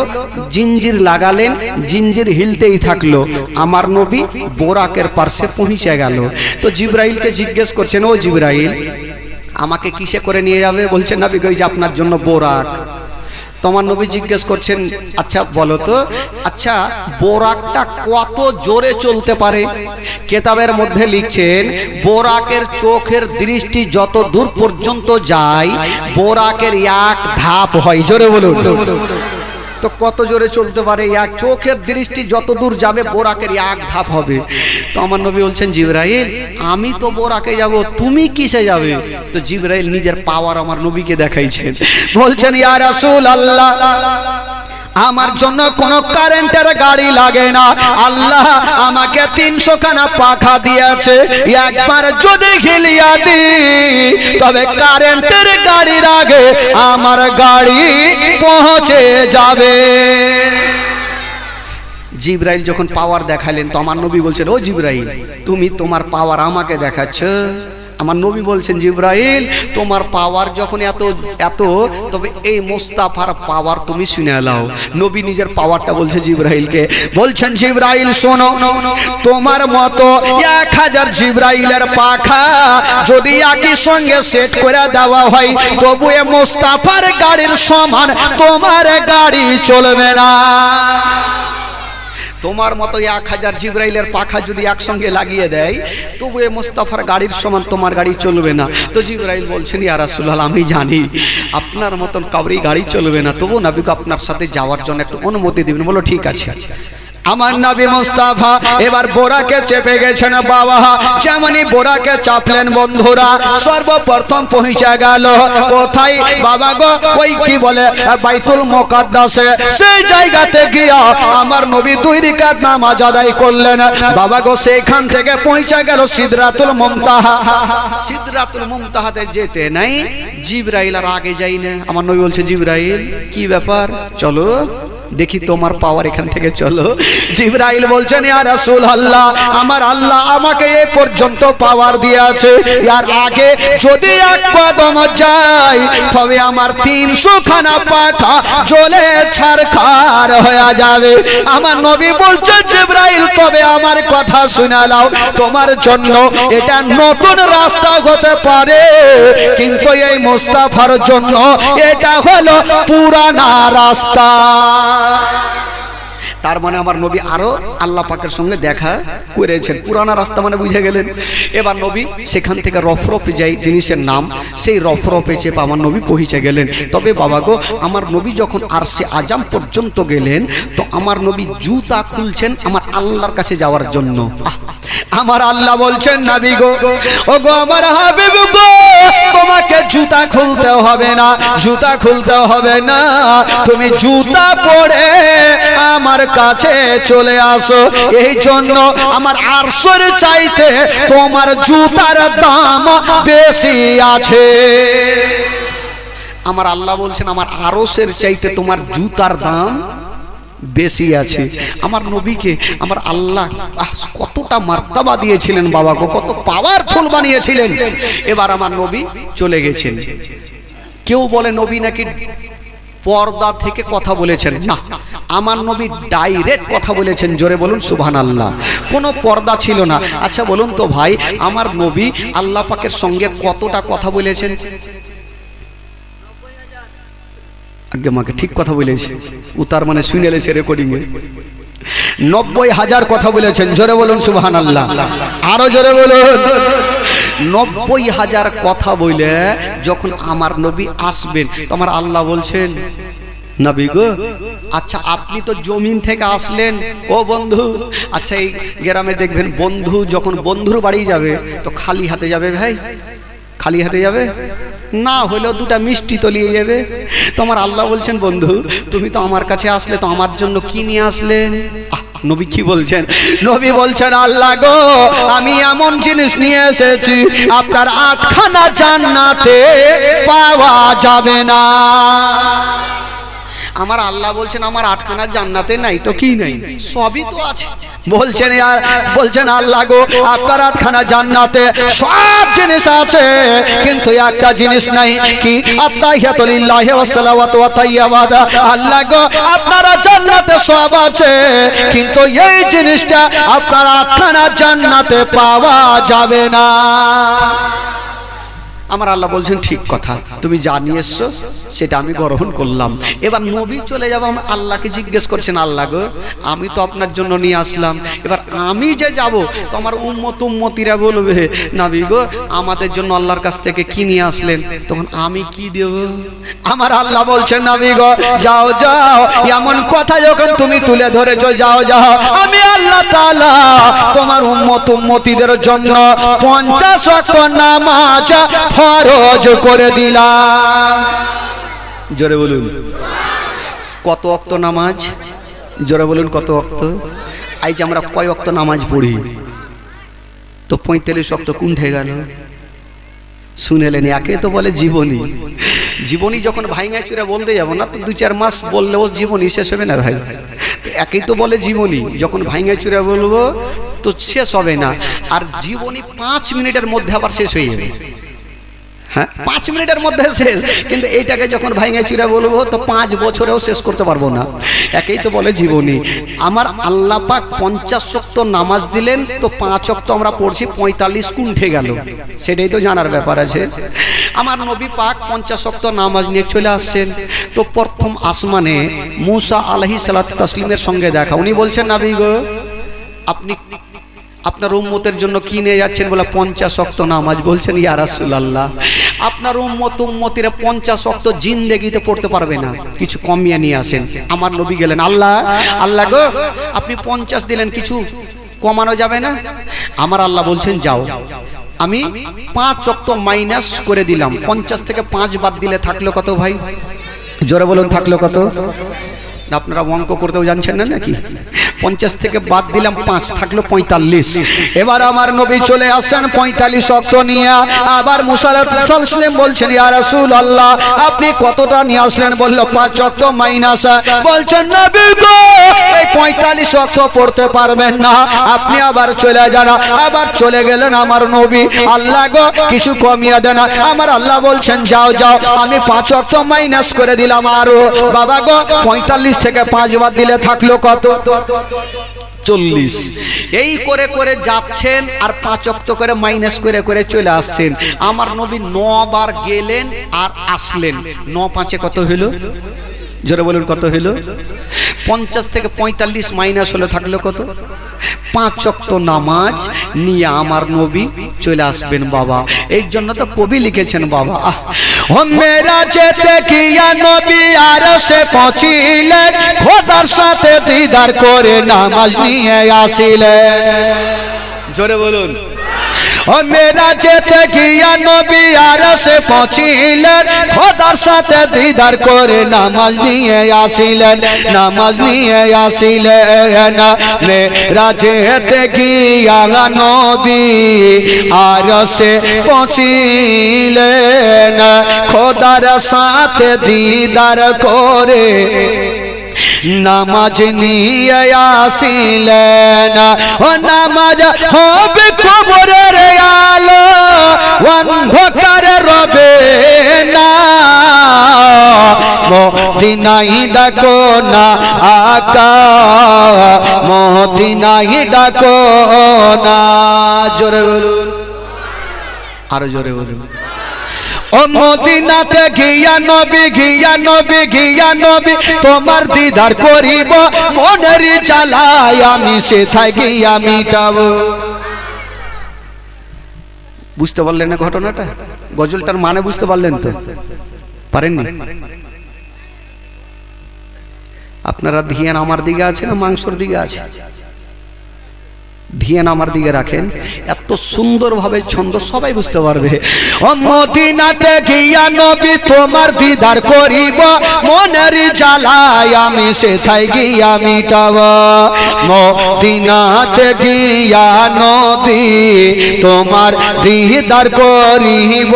জিঞ্জির লাগালেন, জিঞ্জির হিলতেই থাকলো। আমার নবী বোরাকের পার্শ্বে পৌঁছে গেল। তো জিবরাইলকে জিজ্ঞেস করছেন ও জিবরাইল আমাকে কিসে করে নিয়ে যাবে? বলছেন নবী ওই যে আপনার জন্য বোরাক। তোমার নবী জিজ্ঞেস করছেন আচ্ছা বলো তো, আচ্ছা বোরাকটা কত জোরে চলতে পারে? কেতাবের মধ্যে লিখছেন বোরাকের চোখের দৃষ্টি যত দূর পর্যন্ত যায় বোরাকের এক ধাপ হয়। জোরে বলুন। তো কত জোরে চলতে পারে, এক চোখের দৃষ্টি যত দূর যাবে বোরাকের এক ধাপ হবে। তো আমার নবী বলছেন জিবরাইল আমি তো বোরাকে যাব, তুমি কিসে যাবে? তো জিবরাইল নিজের পাওয়ার আমার নবীকে দেখাইছেন, বলছেন ইয়া রাসূলুল্লাহ আমার জন্য কোনো কারেন্টের গাড়ি লাগে না, আল্লাহ আমাকে 300 খানা পাখা দিয়েছে, একবার যদি হিলিয়া দিই তবে কারেন্টের গাড়ির আগে আমার গাড়ি পৌঁছে যাবে। জিবরাইল যখন পাওয়ার দেখালেন তো আমার নবী বলছেন ও জিবরাইল তুমি তোমার পাওয়ার আমাকে দেখাচ্ছ? আমার নবী বলছেন জিবরাইল তোমার পাওয়ার যখন এত এত তবে এই মুস্তাফার পাওয়ার তুমি শুনে নাও। নবী নিজের পাওয়ারটা বলছে জিবরাইলকে, বলছেন জিবরাইল শোনো, তোমার মতো 1000 জিবরাইলের পাখা যদি একই সঙ্গে সেট করে দেওয়া হয় তবু এ মুস্তাফার গাড়ির সমান তোমার গাড়ি চলবে না। তোমার মতো 1000 জিবরাইলের পাখা যদি একসঙ্গে লাগিয়ে দেয় তবু এ মুস্তাফার গাড়ির সমান তোমার গাড়ি চলবে না। তো জিবরাইল বলছেন ইয়া রাসূলুল্লাহ আমি জানি আপনার মতন কাউরি গাড়ি চলবে না, তবু নবীকে আপনার সাথে যাওয়ার জন্য একটু অনুমতি দিবেন। বলো ঠিক আছে। আমার নবী মুস্তাফা এবার বোরাকে চেপে গেছেন বাবা, যেমনই বোরাকে চাপলেন বন্ধুরা সর্বপ্রথম পৌঁছে গেল কোথায় বাবা গো, ওই কি বলে বাইতুল মুকাদ্দাসে। সেই জায়গাতে গিয়া আমার নবী 2 রাকাত নামাজ আদায় করলেন বাবা গো। সেখান থেকে পৌঁছে গেল সিদরাতুল মুনতাহা। সিদরাতুল মুনতাহাতে যেতে নাই জিবরাইল আর আগে যাই না। আমার নবী বলছে জিবরাইল কি ব্যাপার, চলো দেখি তোমার পাওয়ার এখান থেকে চলো। জিবরাইল বলছেন ইয়া রাসূলুল্লাহ আমার আল্লাহ আমাকে এই পর্যন্ত পাওয়ার দিয়েছে, এর আগে যদি এক কদম যাই তবে আমার 300 খানা পাখা জ্বলে ছারখার হয়ে যাবে। আমার নবী বলছেন জিবরাইল তবে আমার কথা শুনে নাও, তোমার জন্য এটা নতুন রাস্তা হতে পারে কিন্তু এই মুস্তাফার জন্য এটা হলো পুরানা রাস্তা। তার মানে আমার নবী আরো আল্লাহ পাকের সঙ্গে দেখা করেছেন, পুরানা রাস্তা মানে বুঝে গেলেন। এবার নবী সেখান থেকে রফরফে যাই জিনিসের নাম, সেই রফরফে চেপে আমার নবী পৌঁছে গেলেন। তবে বাবা গো আমার নবী যখন আরশে আজম পর্যন্ত গেলেন তো আমার নবী জুতা খুলছেন আমার আল্লাহর কাছে যাওয়ার জন্য। আমার আল্লাহ বলছেন নবী গো ও গো আমার হাবিব গো তোমাকে জুতা খুলতে হবে না, জুতা খুলতে হবে না, তুমি জুতা পরে আমার কাছে চলে আসো। এই জন্য আমার আরশের চাইতে তোমার জুতার দাম বেশি আছে। আমার আল্লাহ বলছেন আমার আরশের চাইতে তোমার জুতার দাম বেশি আছে। আমার নবীকে আমার আল্লাহ কতটা মার্তাবা দিয়েছিলেন বাবা গো, কত পাওয়ারফুল বানিয়েছিলেন। এবার আমার নবী চলে গেছেন। কেউ বলে নবী নাকি পর্দা থেকে কথা বলেছেন, না আমার নবী ডাইরেক্ট কথা বলেছেন। জোরে বলুন সুবহানাল্লাহ, কোনো পর্দা ছিল না। আচ্ছা বলুন তো ভাই আমার নবী আল্লাহ পাকের সঙ্গে কতটা কথা বলেছেন? আগে মাকে ঠিক কথা বলেছে, উতার মানে শুনে লেছে রেকর্ডিং এ 90,000 কথা বলেছেন। জোরে বলুন সুবহানাল্লাহ, আরো জোরে বলুন। 90,000 কথা বলে যখন আমার নবী আসবেন তো আমার আল্লাহ বলছেন নবী গো আচ্ছা আপনি তো জমিন থেকে আসলেন ও বন্ধু, আচ্ছা এই গ্রামে দেখবেন বন্ধু যখন বন্ধুর বাড়ি যাবে তো খালি হাতে যাবে ভাই, খালি হাতে যাবে না, হলেও 2টা মিষ্টি তো নিয়ে যাবে। তোমার আল্লাহ বলছেন বন্ধু তুমি তো আমার কাছে আসলে তো আমার জন্য কি নিয়ে আসলেন? নবী কি বলছেন? নবী বলছেন আল্লাহ গো আমি এমন জিনিস নিয়ে এসেছি আপনার 8খানা জান্নাতে পাওয়া যাবে না। আমার আল্লাহ বলছেন আমার 8খানা জান্নাতে নাই তো কি নাই, সবই তো আছে। বলছেন আর বলছেন আল্লাহ গো আপনার 8খানা জান্নাতে সব জিনিস আছে কিন্তু একটা জিনিস নাই, কি? আত্তাহিয়াতু লিল্লাহি ওয়াস সালাওয়াতু ওয়া তাইয়্যিবাত। আল্লাহ গো আপনারা জান্নাতে সব আছে কিন্তু এই জিনিসটা আপনার 8খানা জান্নাতে পাওয়া যাবে না। আমার আল্লাহ বলছেন ঠিক কথা, তুমি যা নিয়ে এসছো সেটা আমি গ্রহণ করলাম। এবার নবী চলে যাব, আল্লাহকে জিজ্ঞেস করছেন, আল্লাহ গো আমি তো আপনার জন্য নিয়ে আসলাম, এবার আমি যে যাব তোমার উম্মতিরা বলবে নবী গো আমাদের জন্য আল্লাহর কাছ থেকে কি নিয়ে আসলেন, তখন আমি কি দেব? আমার আল্লাহ বলছেন নবী গো যাও যাও, এমন কথা যখন তুমি তুলে ধরেছো যাও যাও, আমি আল্লাহ তাআলা তোমার উম্মতিদের জন্য 50 ওয়াক্ত নামাজ ফরজ করে দিলাম। জোরে বলুন কত ওয়াক্ত নামাজ? জোরে বলুন কত ওয়াক্ত? এই যে আমরা কয় ওয়াক্ত নামাজ পড়ি, তো 45 ওয়াক্ত কুণ্ঠে গেল। শুনেলেন, একে তো বলে জীবনী। জীবনী যখন ভাইঙ্গায় চুরা বলতে যাবো না তো 2-4 মাস বললেও জীবনী শেষ হবে না ভাই। তো একেই তো বলে জীবনী, যখন ভাইঙ্গায় চুরা বলবো তো শেষ হবে না। আর জীবনী 5 মিনিটের মধ্যে আবার শেষ হয়ে যাবে। হ্যাঁ 5 মিনিটের মধ্যে শেষ, কিন্তু এইটাকে যখন ভাইঙ্গা চুরা বলবো তো 5 বছরেও শেষ করতে পারবো না। একেই তো বলে জীবনী। আমার আল্লাহ পাক 50 ওয়াক্ত নামাজ দিলেন, তো 5 ওয়াক্ত আমরা পড়ছি, 45 কুণ্ঠে গেল, সেটাই তো জানার ব্যাপার আছে। আমার নবী পাক 50 ওয়াক্ত নামাজ নিয়ে চলে আসছেন, তো প্রথম আসমানে মুসা আলাইহিস সালাতু তাসলিমের সঙ্গে দেখা। উনি বলছেন নবী গো আপনি আপনার উম্মতের জন্য কি নিয়ে যাচ্ছেন? বলে 50 ওয়াক্ত নামাজ। বলছেন ইয়া রাসূলুল্লাহ আপনার উম্মতিরা 50 ওয়াক্ত জিন্দেগিতে পড়তে পারবে না, কিছু কমিয়ে নিয়ে আসেন। আমার নবী গেলেন, আল্লাহ গো আপনি 50 দিলেন, কিছু কমানো যাবে না? আমার আল্লাহ বলছেন যাও, আমি 5 ওয়াক্ত মাইনাস করে দিলাম। 50 থেকে 5 বাদ দিলে থাকলো কত ভাই? জোরে বলুন থাকলো কত? আপনারা অঙ্ক করতেও জানছেন না নাকি? 50 থেকে বাদ দিলাম 5, থাকলো 45। এবার আমার নবী চলে আসেন 45 ওয়াক্ত নিয়ে। আবার মুসা আলাইহিস সালাম বলছেন ইয়া রাসূলুল্লাহ আপনি কতটা নিয়ে আসলেন? বলল 5 ওয়াক্ত মাইনাস। বলছেন নবী গো এই 45 ওয়াক্ত পড়তে পারবেন না, আপনি আবার চলে যান। আবার চলে গেলেন আমার নবী, আল্লাহ গো কিছু কমিয়ে দেন। আমার আল্লাহ বলছেন যাও যাও, আমি 5 ওয়াক্ত মাইনাস করে দিলাম। আরো বাবা গো 45 থেকে 5 বাদ দিলে থাকলো কত? 40। এই করে করে যাচ্ছেন আর 5 ওয়াক্ত করে মাইনাস করে করে চলে আসছেন। আমার নবী 9 বার গেলেন আর আসলেন। 9 5 কত হলো? জোরে বলুন কত হলো? 50 থেকে 45 মাইনাস হলো, থাকলো কত? 5 ওয়াক্ত নামাজ নিয়ে আমার নবী চলে আসবেন বাবা। এই জন্য তো কবি লিখেছেন বাবা ও মেরা যেতে গিয়া নবী আরশে পৌঁছিলেন, খোদার সাথে দিদার করে নামাজ নিয়ে আসিলেন। জোরে বলুন ও মেরা যেতে গিয়া নবী আরশে পৌঁছিলেন, খোদার সাথে দিদার করে নামাজ নিয়ে আসিলেন, নামাজ নিয়ে আসিলেন। মেরা যেতে গিয়া নবী আরশে পৌঁছিলেন, খোদার সাথে দিদার করে নামাজ নিয়ে আসিলেন। ও নামাজ হবে কবরের আলো, অন্ধকার রবে না, মদিনায় ডাকো না আকা, মদিনায় ডাকো না। জোরে বলুন, আরো জোরে বলুন। ও মদিনাতে গিয়া নবী গিয়া নবী গিয়া নবী তোমার দিদার করিব, মনের জ্বালায় আমি সেথায় গিয়া মিটাবো। বুঝতে পারলেন না ঘটনাটা? গজলটার মানে বুঝতে পারলেন তো? পারেননি? আপনারা ধ্যান আমার দিকে আছে না মাংসর দিকে আছে? ধ্যান আমার দিকে রাখেন, এত সুন্দরভাবে ছন্দ সবাই বুঝতে পারবে। ও মদিনাতে গিয়া নবী তোমার দিদার করিব, মনের জ্বালায় আমি সেথায় গিয়া মিটাব। মদিনাতে গিয়া নবী তোমার দিদার করিব,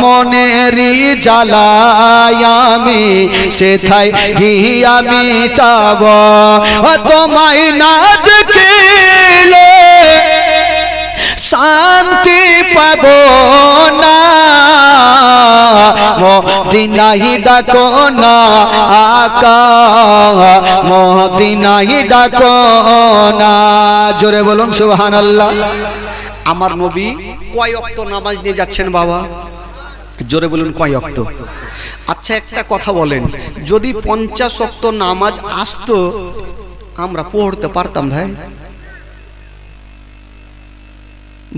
মনের জ্বালায় আমি সেথায় গিয়া মিটাব। তোমায় না দেখি শান্তি পাব না, মদিনায় ডাকো না আকা, মদিনায় ডাকো না। জোরে বলুন সুবহানাল্লাহ। আমার নবী কয় ওয়াক্ত নামাজ নিয়ে যাচ্ছেন বাবা? জোরে বলুন, কয় ওয়াক্ত? আচ্ছা একটা কথা বলেন, যদি 50 ওয়াক্ত নামাজ আসতো আমরা পড়তে পারতাম ভাই?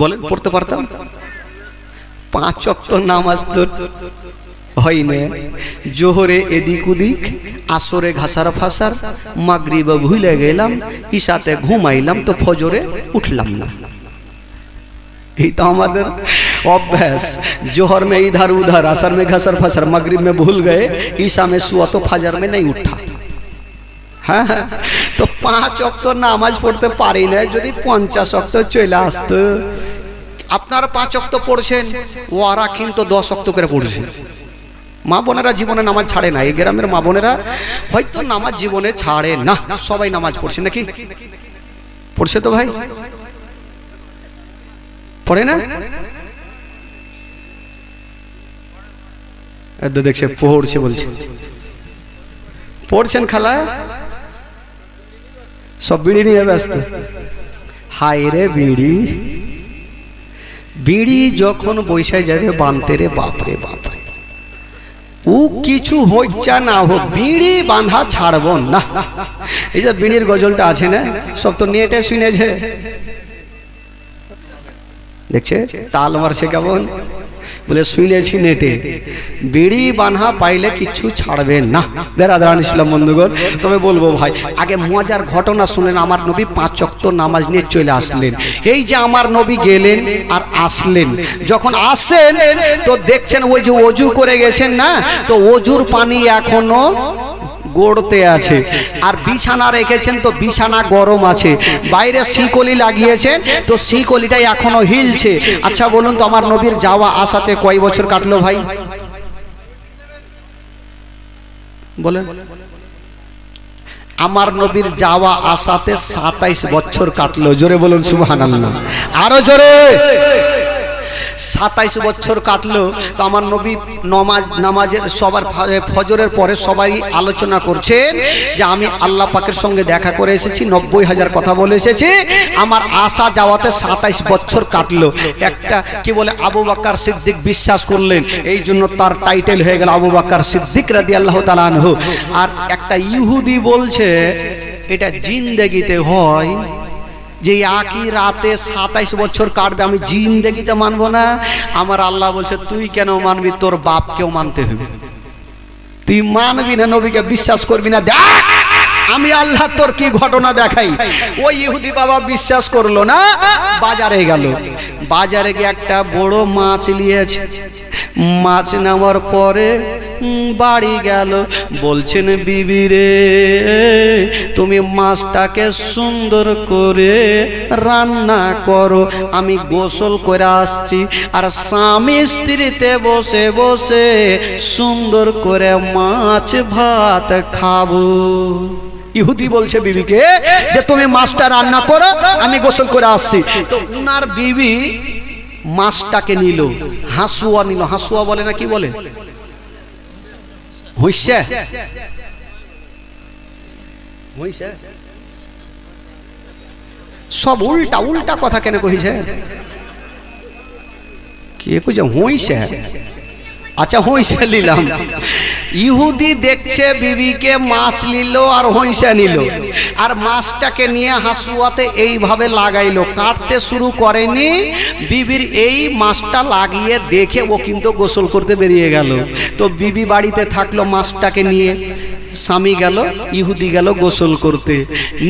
বলেন, পড়তে পারতাম? 5 ওয়াক্ত নামাজ তো হয় না, জোহরে এদিক ওদিক, আসরে ঘাসার ফাসার, মাগরিবে ভুলে গেলাম, ইশাতে ঘুমাইলাম, তো ফজরে উঠলাম না। এই তো আমাদের अभ्यास। जोहर में इधर उधर, असर में घसर फसर, मगरिब में भूल गए, ईशा में सुआ तो फजर में नहीं उठा। हाँ तो 5 ওয়াক্ত নামাজ পড়তে পারি না, যদি 50 ওয়াক্ত চলে আসতো। আপনারা 5 ওয়াক্ত পড়ছেন, ওরা কিন্তু 10 ওয়াক্ত করে পড়ছে। মা বোনেরা জীবনে নামাজ ছাড়ে না, এই গ্রামের মা বোনেরা হয়তো নামাজ জীবনে ছাড়ে না, সবাই নামাজ পড়ছে নাকি? পড়ছে তো ভাই? পড়ে না? দেখছে পড়ছে, বলছে পড়ছেন খালা, সব বিড়ি নিয়ে ব্যস্ত। হায় রে বিড়ি, বিড়ি যখন বৈশাখ যাবে বানতে রে বাপরে বাপরে, ও কিছু হইচা না হোক, বিড়ি বাঁধা ছাড়ব না। এই যে বিড়ির গজলটা আছে না, সব তো নেটে শুনেছে, দেখছে তাল মারছে কেমন, বলে শুনেছি নেটে, বিড়ি বাঁধা পাইলে কিছু ছাড়বে না। বেরাদারান ইসলাম বন্ধুগণ, তবে বলবো ভাই, আগে মজার ঘটনা শুনেন। আমার নবী 5 ওয়াক্ত নামাজ নিয়ে চলে আসলেন। এই যে আমার নবী গেলেন আর আসলেন, যখন আসেন তো দেখছেন ওই যে ওযু করে গেছেন না, তো ওযুর পানি এখনো গড়তে আছে, আর বিছানা রেখেছেন তো বিছানা গরম আছে, বাইরে শিকলি লাগিয়েছেন তো শিকলিটা এখনো হিলছে। আচ্ছা বলুন তো, আমার নবীর যাওয়া আসাতে কয় বছর কাটলো ভাই? বলেন, আমার নবীর যাওয়া আসাতে 27 বছর কাটলো। জোরে বলুন সুবহানাল্লাহ, আরো জোরে। 27 বছর কাটলো। তো আমার নবী নামাজের সবার ফজরের পরে সবাই আলোচনা করছেন যে আমি আল্লাহ পাকের সঙ্গে দেখা করে এসেছি, 90,000 কথা বলে এসেছি, আমার আসা যাওয়াতে 27 বছর কাটলো। একটা কি বলে আবু বকর সিদ্দিক বিশ্বাস করলেন, এই জন্য তার টাইটেল হয়ে গেল আবু বকর সিদ্দিক রাদিয়াল্লাহু তাআলা আনহু। আর একটা ইহুদি বলছে এটা জিন্দেগিতে হয় যে একই রাতে 27 বছর কাটবে, আমি জিন্দেগিতে মানবো না। আমার আল্লাহ বলছে তুই কেন মানবি, তোর বাপকেও মানতে হবে। তুই মানবি না, নবীকে বিশ্বাস করবি না, দেখ আমি আল্লাহ তোর কি ঘটনা দেখাই। ওই ইহুদি বাবা বিশ্বাস করলো না, বাজারে গেল, বাজারে গিয়ে একটা বড় মাছ নিয়েছে। মাছ নেওয়ার পরে বাড়ি গেল, বলছেন বিবি রে তুমি মাছটাকে সুন্দর করে রান্না করো, আমি গোসল করে আসছি, আর স্বামী স্ত্রীতে বসে বসে সুন্দর করে মাছ ভাত খাবো। ইহুদি বলছে বিবিকে যে তুমি মাছটা রান্না করো, আমি গোসল করে আসছি। তো উনার বিবি মাছটাকে নিল, হাসুয়া নিল, হাসুয়া বলে না কি বলে, হইছে হইছে, সব উল্টা উল্টা কথা কেন কইছে, কে কইছে হইছে? আচ্ছা হইছে নিলাম। ইহুদি দেখছে বিবিকে মাছ নিল আর হইসা নিল, আর মাছটাকে নিয়ে হাসুয়াতে এইভাবে লাগাইলো, কাটতে শুরু করেনি, বিবির এই মাছটা লাগিয়ে দেখে ও কিন্তু গোসল করতে বেরিয়ে গেল। তো বিবি বাড়িতে থাকলো মাছটাকে নিয়ে, স্বামী গেল, ইহুদি গেল গোসল করতে,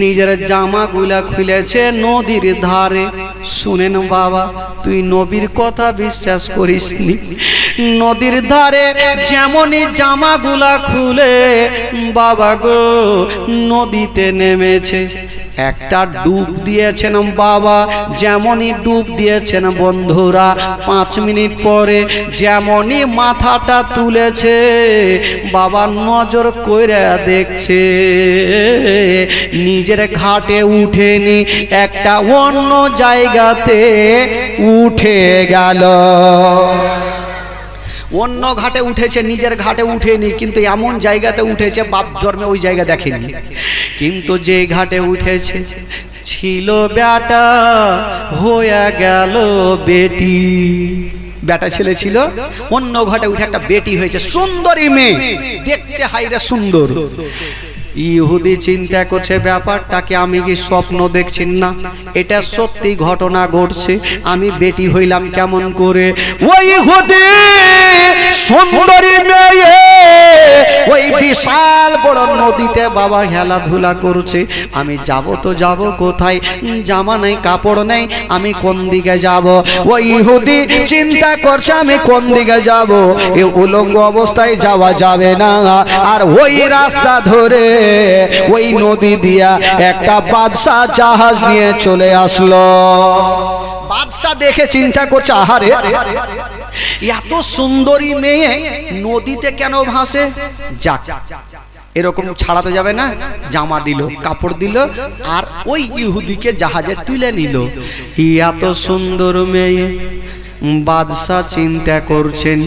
নিজের জামাগুলা খুলেছে নদীর ধারে। শুনেন বাবা, তুই নবীর কথা বিশ্বাস করিসনি, নদীর ধারে যেমনই জামাগুলা খুলে বাবা গো নদীতে নেমেছে, একটা ডুব দিয়েছেন বাবা, যেমনই ডুব দিয়েছেন বন্ধুরা, 5 মিনিট পরে যেমনই মাথাটা তুলেছে বাবা নজর কইরা দেখছে নিজের ঘাটে উঠেনি, একটা অন্য জায়গাতে উঠে গেল। অন্য ঘাটে উঠেছে, নিজের ঘাটে উঠেনি, কিন্তু এমন জায়গাতে উঠেছে বাপ জন্মে ওই জায়গা দেখেনি। কিন্তু যে ঘাটে উঠেছে ছিল বেটা হয়ে গেল বেটি। বেটা ছেলে ছিল, অন্য ঘরে উঠে একটা বেটি হয়েছে, সুন্দরী মেয়ে, দেখতে হাইরে সুন্দর। ইহুদি চিন্তা করছে ব্যাপারটাকে আমি কি স্বপ্ন দেখছি না, এটা সত্যি ঘটনা ঘটছে, আমি বেটি হইলাম কেমন করে। ওই ইহুদি সুন্দরী মেয়ে ওই বিশাল বড় নদীতে বাবা খেলাধুলা করছে, আমি যাব তো যাব কোথায়, জামা নেই কাপড় নেই, আমি কোন দিকে যাব। ওই ইহুদি চিন্তা করছে আমি কোন দিকে যাব, এই উলঙ্গ অবস্থায় যাওয়া যাবে না। আর ওই রাস্তা ধরে ওই নদী দিয়া একটা বাদশা জাহাজ নিয়ে চলে আসলো। বাদশা দেখে চিন্তা করছে আহারে এত সুন্দরী মেয়ে নদীতে কেন ভাসে, যাক এরকম ছাড়াতে যাবে না, জামা দিল কাপড় দিল আর ওই ইহুদিকে জাহাজে তুলে নিল। এত সুন্দর মেয়ে, বাদশা চিন্তা করছেন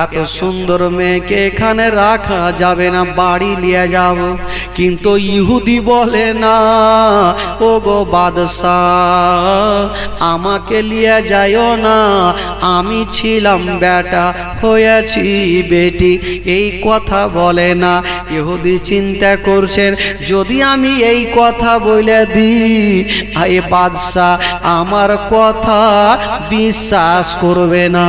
এত সুন্দর মেয়েকে এখানে রাখা যাবে না, বাড়ি নিয়ে যাব। কিন্তু ইহুদি বলে না, ও গো বাদশা আমাকে নিয়ে যাইও না, আমি ছিলাম বেটা হয়েছি বেটি, এই কথা বলে না। ইহুদি চিন্তা করছেন যদি আমি এই কথা বলে দিই এই বাদশা আমার কথা বিশ্বাস করবে না।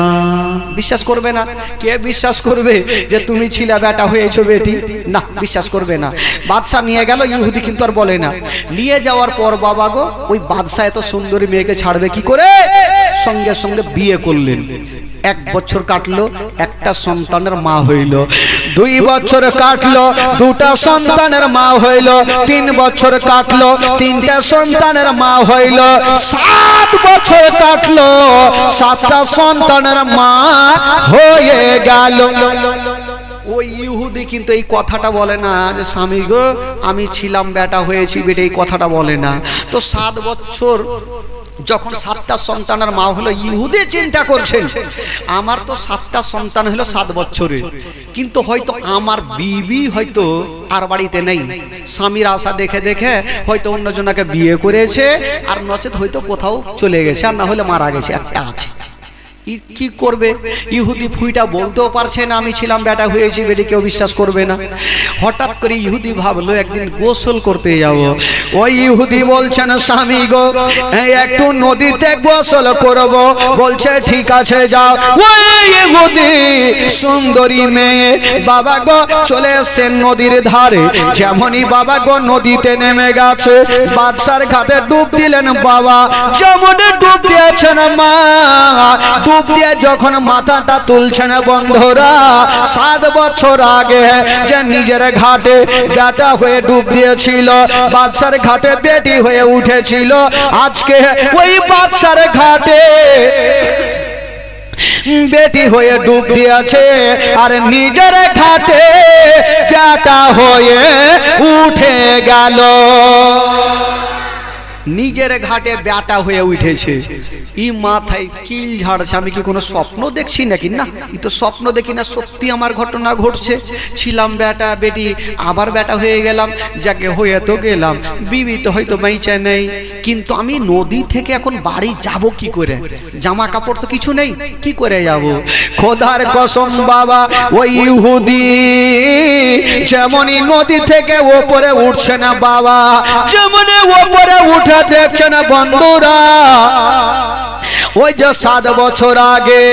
বিশ্বাস করবে না? কে বিশ্বাস করবে যে তুমি ছিলে বেটা হয়েছো বেটি? না, বিশ্বাস করবে না। বাদশা নিয়ে গেল, ইহুদি কিন্তু আর বলে না। নিয়ে যাওয়ার পর বাবা গো ওই বাদশা এত সুন্দরী মেয়েকে ছাড়বে কি করে, সঙ্গে সঙ্গে বিয়ে করলেন। 1 বছর কাটলো, একটা সন্তানের মা হইল। 2 বছর কাটলো, 2টা সন্তানের মা হইল। 3 বছর কাটলো, 3টা সন্তানের মা হইল। 7 বছর কাটলো, 7টা সন্তানের মা হয়ে গেল। ওই ইহুদি কিন্তু এই কথাটা বলে না যে স্বামী গো আমি ছিলাম বেটা হয়েছি বেটা, এই কথাটা বলে না। তো 7 বছর যখন 7টা সন্তানের মা হলো, ইহুদি চিন্তা করছেন আমার তো 7টা সন্তান হলো 7 বছরে, কিন্তু হয়তো আমার বিবি হয়তো আর বাড়িতে নেই, স্বামীর আশা দেখে দেখে হয়তো অন্যজনকে বিয়ে করেছে, আর নচেত হয়তো কোথাও চলে গেছে, আর না হলে মারা গেছে, একটা আছে। কি করবে ইহুদি? ফুইটা বলতেও পারছে না আমি ছিলাম বেটা হয়েছি বেটি, কেউ বিশ্বাস করবে না। হঠাৎ করে ইহুদি ভাবলো একদিন গোসল করতে যাব। ওই ইহুদি বলছেন স্বামী গো একটু নদীতে গোসল করব। বলছে ঠিক আছে যাও। ওই ইহুদি সুন্দরী মেয়ে বাবা গো চলে এসেছেন নদীর ধারে। যেমনই বাবা গো নদীতে নেমে গেছে, বাদশার ঘাটে ডুব দিলেন বাবা। যেমন ডুব দিয়েছেন মা, ডুব দিয়ে যখন মাথাটা তুলছেন বন্ধুরা, 7 বছর আগে যে নিজের ঘাটে বেটা হয়ে ডুব দিয়েছিল, বাদশার ঘাটে বেটি হয়ে উঠেছিল, আজকে ওই বাদশার ঘাটে বেটি হয়ে ডুব দিয়েছে, আর নিজের ঘাটে বেটা হয়ে উঠে গেল। নিজের ঘাটে বেটা হয়ে উঠেছে। ই মাথায় কিল ঝাড়ছে, আমি কি কোনো স্বপ্ন দেখছি নাকি? না, ই তো স্বপ্ন দেখি না, সত্যি আমার ঘটনা ঘটছে। ছিলাম বেটা বেটি, আবার বেটা হয়ে গেলাম, যাকে হয়ে তো গেলাম, বিবি তো হয়তো বেঁচে নেই, কিন্তু আমি নদী থেকে এখন বাড়ি যাব কি করে? জামা কাপড় তো কিছু নেই, কি করে যাব? খোদার কসম বাবা, ওই ইহুদি যেমনই নদী থেকে ওপরে উঠছে না বাবা, যেমনই ওপরে উঠে দেখছে না বন্ধুরা, ওই যে 7 বছর আগে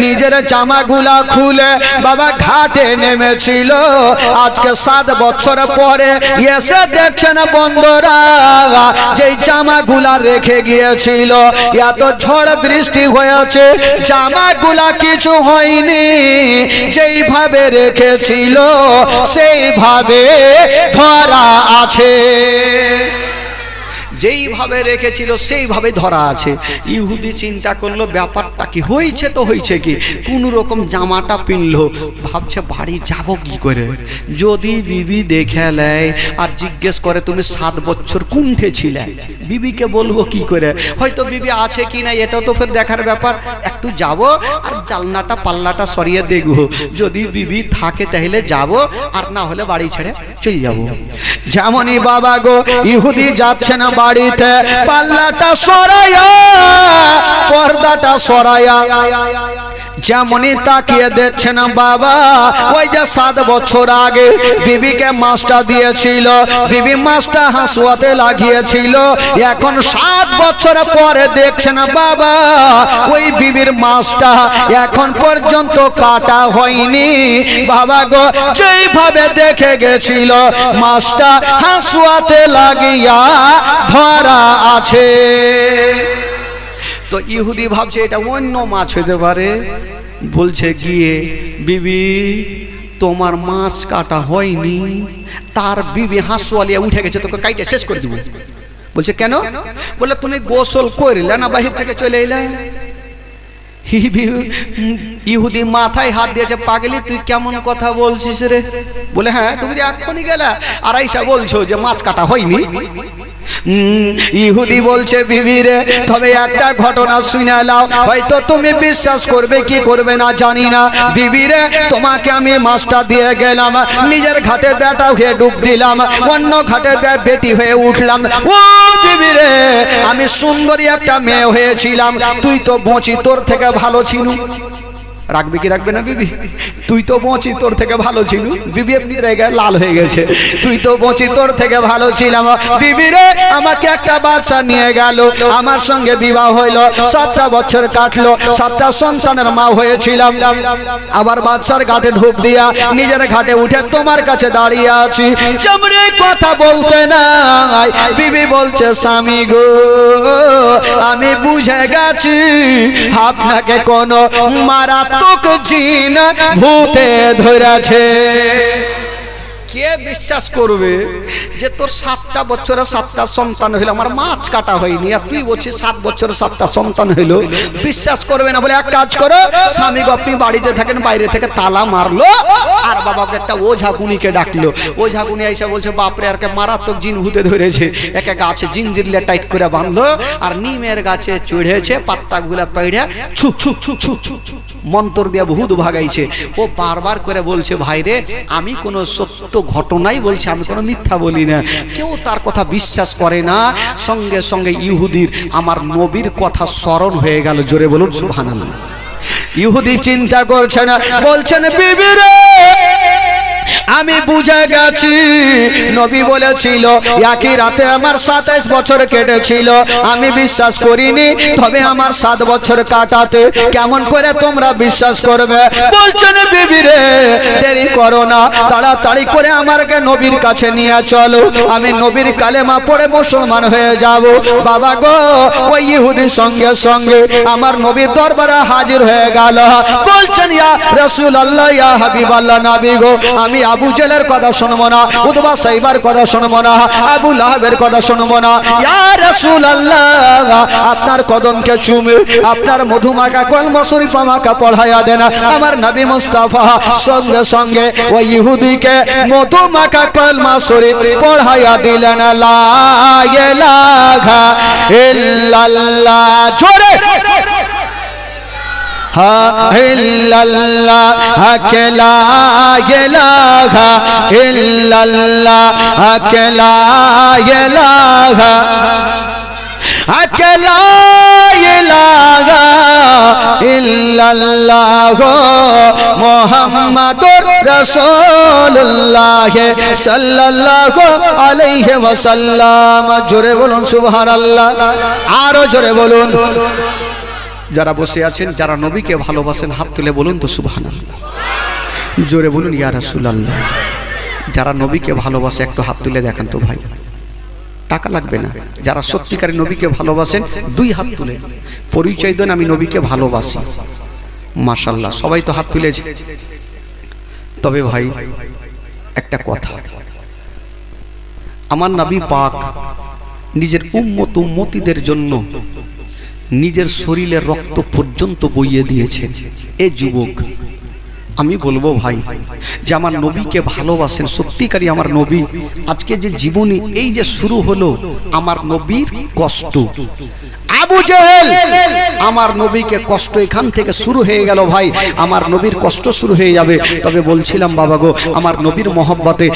নিজের জামাগুলা খুলে বাবা ঘাটে নেমেছিল, আজকে 7 বছর পরে এসে দেখছেন বন্ধুরা যেই জামাগুলা রেখে গিয়েছিল, এত ঝড় বৃষ্টি হয়েছে, জামাগুলা কিছু হয়নি, যেইভাবে রেখেছিল সেইভাবে ধরা আছে। যেইভাবে রেখেছিল সেইভাবে ধরা আছে। ইহুদি চিন্তা করলো ব্যাপারটা কি হয়েছে, তো হয়েছে কি, কোন রকম জামাটা পিনলো, ভাবছে বাড়ি যাব কি করে। যদি বিবি দেখে নেয় আর জিজ্ঞেস করে তুমি 7 বছর কুণ্ঠে ছিলে, বিবিকে বলবো কি করে? হয়তো বিবি আছে কি না এটাও তো ফের দেখার ব্যাপার। একটু যাব আর জালনাটা পাল্লাটা সরিয়ে দেখবো, যদি বিবি থাকে তাহলে যাব, আর না হলে বাড়ি ছেড়ে চলে যাব। যেমনই বাবা গো ইহুদি যাচ্ছে না বাড়িতে পাল্লাটা সরাইয়া পর্দাটা সরাইয়া যেমনই তাকিয়ে দেখছেন বাবা, ওই যে 7 বছর আগে বিবিকে মাছটা দিয়েছিল, বিবি মাছটা হাসুয়াতে লাগিয়েছিল, এখন 7 বছর পরে দেখছেন বাবা ওই বিবির মাছটা এখন পর্যন্ত কাটা হয়নি। বাবা গো, যেইভাবে দেখে গেছিল মাছটা হাসুয়াতে লাগিয়া ধরা আছে। তো ইহুদি ভাবছে এটা অন্য মাছ হতে পারে, বলছে গিয়ে বিবি তোমার মাছ কাটা হয়নি। তার বিবি হাসুয়ালিয়া উঠে গেছে, তোকে কাইটে শেষ করে দিব। বলছে কেন? বলে তুমি গোসল করলে না, বাহির থেকে চলে এলে। ইহুদি মাথায় হাত দিয়েছে, পাগলি তুই কেমন কথা বলছিস রে? বলে হ্যাঁ, তুমি যে এখনই গেলা আর আইসা বলছো যে মাছ কাটা হয়নি। ইহুদি বলছে বিবি রে, তবে একটা ঘটনা শুনে নাও, হয়তো তুমি বিশ্বাস করবে কি করবে না জানি না। বিবি রে, তোমাকে আমি মাছটা দিয়ে গেলাম, নিজের ঘাটে বেটা হয়ে ডুব দিলাম, অন্য ঘাটে বেটি হয়ে উঠলাম। ও বিবি রে, আমি সুন্দরী একটা মেয়ে হয়েছিলাম, তুই তো বঁচি, তোর থেকে ভালো ছিল। রাখবে কি রাখবে না বিবি? তুই তো বঁচি, তোর থেকে ভালো ছিল। বিবি এমনি রেগে লাল হয়ে গেছে, তুই তো বঁচি, তোর থেকে ভালো ছিলাম। বিবি রে, আমাকে একটা বাচ্চা নিয়ে গেল, আমার সঙ্গে বিবাহ হইলো, 7টা বছর কাটলো, 7টা সন্তানের মা হয়েছিলাম। আবার বাচ্চার ঘাটে ঢুক দিয়া নিজের ঘাটে উঠে তোমার কাছে দাঁড়িয়ে আছি। যেমন কথা বলতে নাই, বিবি বলছে স্বামী গো, আমি বুঝে গেছি আপনাকে কোনো মারাত্মক জিন ভূতে ধরেছে। কে বিশ্বাস করবে যে তোর 7টা বছরে 7টা সন্তান হইলো, আমার মাছ কাটা হয়নি, আর তুই বলছিস 7 বছরে 7টা সন্তান হইলো? বিশ্বাস করবে না। বলে এক কাজ করো, স্বামী আপনি বাড়িতে থাকেন, বাইরে থেকে তালা মারলো, আর বাবাকে একটা ওঝাগুনিকে ডাকলো। ওঝাগুনি এসে বলছে বাপরে, আর কে মারাত্মক জিন ভূতে ধরেছে, একে গাছে জিঞ্জিরলে টাইট করে বাঁধলো, আর নিমের গাছে চড়েছে, পাত্তাগুলা পেড়ে ছু ছু ছু ছু মন্তর দিয়ে ভূত ভাগাইছে। ও বারবার করে বলছে ভাইরে, আমি কোনো সত্য ঘটনাই বলছি, আমি কোনো মিথ্যা বলি না। কেউ তার কথা বিশ্বাস করে না। সঙ্গে সঙ্গে ইহুদির আমার নবীর কথা স্মরণ হয়ে গেল। জোরে বলুন সুবহানাল্লাহ। ইহুদি চিন্তা করছে না, বলছেন বিবি রে, আমি বুঝে গেছি নবী বলেছিল একই রাতে আমার 27 বছর কেটেছিল। আমি বিশ্বাস করিনি, তবে আমার 7 বছর কাটাতে কেমন করে তোমরা বিশ্বাস করবে? বলছেন বিবি রে, দেরি করো না, তাড়াতাড়ি করে আমাকে নবীর কাছে নিয়ে চলো, আমি নবীর কালেমা পড়ে মুসলমান হয়ে যাব। বাবা গো, ওই ইহুদির সঙ্গে সঙ্গে আমার নবীর দরবারে হাজির হয়ে গেল। বলছেন ইয়া রাসূলুল্লাহ, ইয়া হাবিবাল্লাহ, নবী গো, আমি আবু জেলের কথা শুনবো না, উতবা সাইবার কথা শুনবো না, আবু লাহাবের কথা শুনবো না। ইয়া রাসূলুল্লাহ, আপনার কদমকে চুমে আপনার মধুমাখা কলমা শরীফ আমাকে পড়াইয়া দেন। আমার নবী মুস্তাফা সঙ্গে সঙ্গে ওই ইহুদিকে মধুমাখা কলমা শরীফ পড়াইয়া দিলেন। লা ইলাহা ইল্লাল্লাহ, জোরে ইল্লাল্লাহ, লা ইলাহা ইল্লাল্লাহ, লা ইলাহা লা ইলাহা ইল্লাল্লাহ মুহাম্মাদুর রাসূলুল্লাহ সাল্লাল্লাহু আলাইহি ওয়াসাল্লাম। জোরে বলুন সুবহানাল্লাহ, আরো জোরে বলুন। যারা বসে আছেন, যারা নবীকে ভালোবাসেন, হাত তুলে বলুন তো সুবহানাল্লাহ। জোরে বলুন ইয়া রাসূলুল্লাহ। যারা নবীকে ভালোবাসে একটু হাত তুলে দেখান তো ভাই, টাকা লাগবে না। যারা সত্যিকারের নবীকে ভালোবাসেন 2 হাত তুলে পরিচয় দেন, আমি নবীকে ভালোবাসি। মাশাআল্লাহ, সবাই তো হাত তুলেছে। তবে ভাই একটা কথা, আমার নবী পাক নিজের উম্মত উম্মতিদের জন্য নিজের শরীরের রক্ত পর্যন্ত বইয়ে দিয়েছেন। এ যুবক, আমি বলবো ভাই, যে আমার নবীকে ভালোবাসেন সত্যিকারই আমার নবী, আজকে যে জীবনী এই যে শুরু হলো, আমার নবীর কষ্ট। আবু জেহেল আমার নবীকে কষ্ট এখান থেকে শুরু হয়ে গেল ভাই, আমার নবীর কষ্ট শুরু হয়ে যাবে। তবে বলছিলাম বাবা গো, আমার নবীর মহব্বতে